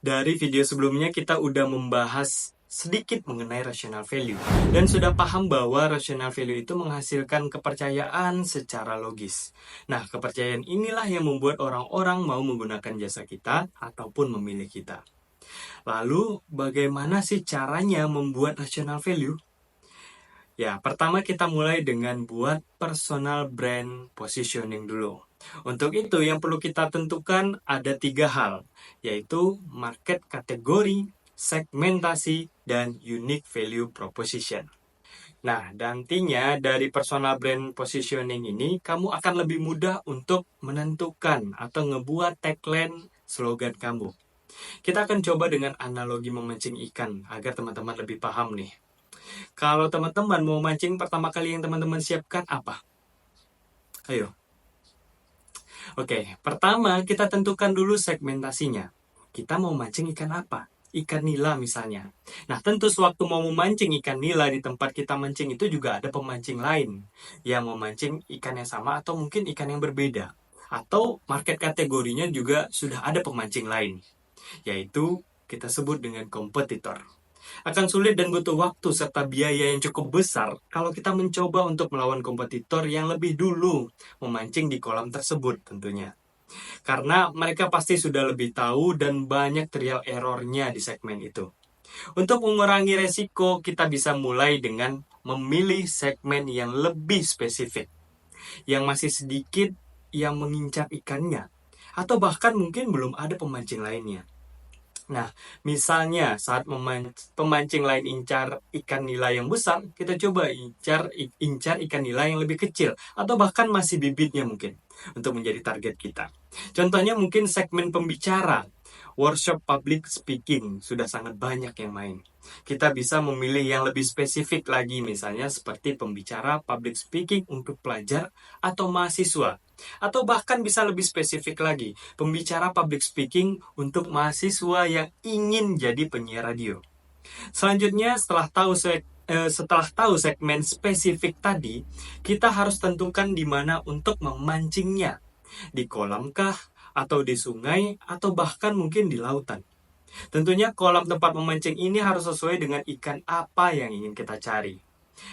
Dari video sebelumnya kita udah membahas sedikit mengenai rational value dan sudah paham bahwa rational value itu menghasilkan kepercayaan secara logis. Nah, kepercayaan inilah yang membuat orang-orang mau menggunakan jasa kita ataupun memilih kita. Lalu, bagaimana sih caranya membuat rational value? Ya, pertama kita mulai dengan buat personal brand positioning dulu. Untuk itu, yang perlu kita tentukan ada 3 hal, yaitu market kategori, segmentasi, dan unique value proposition. Nah, nantinya dari personal brand positioning ini, kamu akan lebih mudah untuk menentukan atau ngebuat tagline slogan kamu. Kita akan coba dengan analogi memancing ikan, agar teman-teman lebih paham nih. Kalau teman-teman mau mancing, pertama kali yang teman-teman siapkan apa? Ayo. Oke, pertama kita tentukan dulu segmentasinya. Kita mau mancing ikan apa? Ikan nila misalnya. Nah, tentu sewaktu mau memancing ikan nila di tempat kita mancing itu juga ada pemancing lain yang memancing ikan yang sama atau mungkin ikan yang berbeda. Atau market kategorinya juga sudah ada pemancing lain, yaitu kita sebut dengan kompetitor. Akan sulit dan butuh waktu serta biaya yang cukup besar kalau kita mencoba untuk melawan kompetitor yang lebih dulu memancing di kolam tersebut tentunya. Karena mereka pasti sudah lebih tahu dan banyak trial errornya di segmen itu. Untuk mengurangi resiko, kita bisa mulai dengan memilih segmen yang lebih spesifik, yang masih sedikit yang mengincar ikannya, atau bahkan mungkin belum ada pemancing lainnya. Nah, misalnya saat pemancing lain incar ikan nila yang besar, kita coba incar ikan nila yang lebih kecil, atau bahkan masih bibitnya mungkin, untuk menjadi target kita. Contohnya mungkin segmen pembicara, workshop public speaking, sudah sangat banyak yang main. Kita bisa memilih yang lebih spesifik lagi, misalnya seperti pembicara public speaking untuk pelajar atau mahasiswa. Atau bahkan bisa lebih spesifik lagi, pembicara public speaking untuk mahasiswa yang ingin jadi penyiar radio. Selanjutnya, setelah tahu segmen spesifik tadi, kita harus tentukan di mana untuk memancingnya. Di kolam kah? Atau di sungai? Atau bahkan mungkin di lautan? Tentunya kolam tempat memancing ini harus sesuai dengan ikan apa yang ingin kita cari.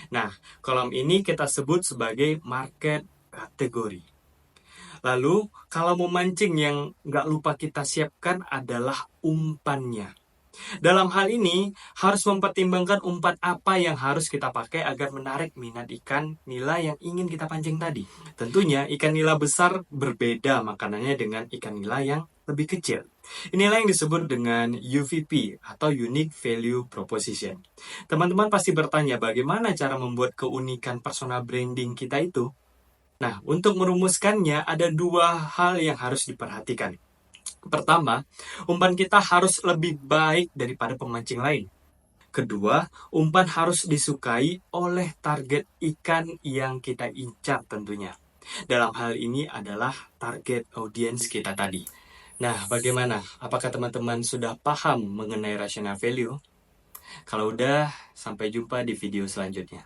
Nah, kolam ini kita sebut sebagai market kategori. Lalu, kalau memancing yang nggak lupa kita siapkan adalah umpannya. Dalam hal ini, harus mempertimbangkan umpan apa yang harus kita pakai agar menarik minat ikan nila yang ingin kita pancing tadi. Tentunya, ikan nila besar berbeda makanannya dengan ikan nila yang lebih kecil. Inilah yang disebut dengan UVP atau Unique Value Proposition. Teman-teman pasti bertanya bagaimana cara membuat keunikan personal branding kita itu? Nah, untuk merumuskannya ada 2 hal yang harus diperhatikan. Pertama, umpan kita harus lebih baik daripada pemancing lain. Kedua, umpan harus disukai oleh target ikan yang kita incar tentunya. Dalam hal ini adalah target audiens kita tadi. Nah, bagaimana? Apakah teman-teman sudah paham mengenai rational value? Kalau udah, sampai jumpa di video selanjutnya.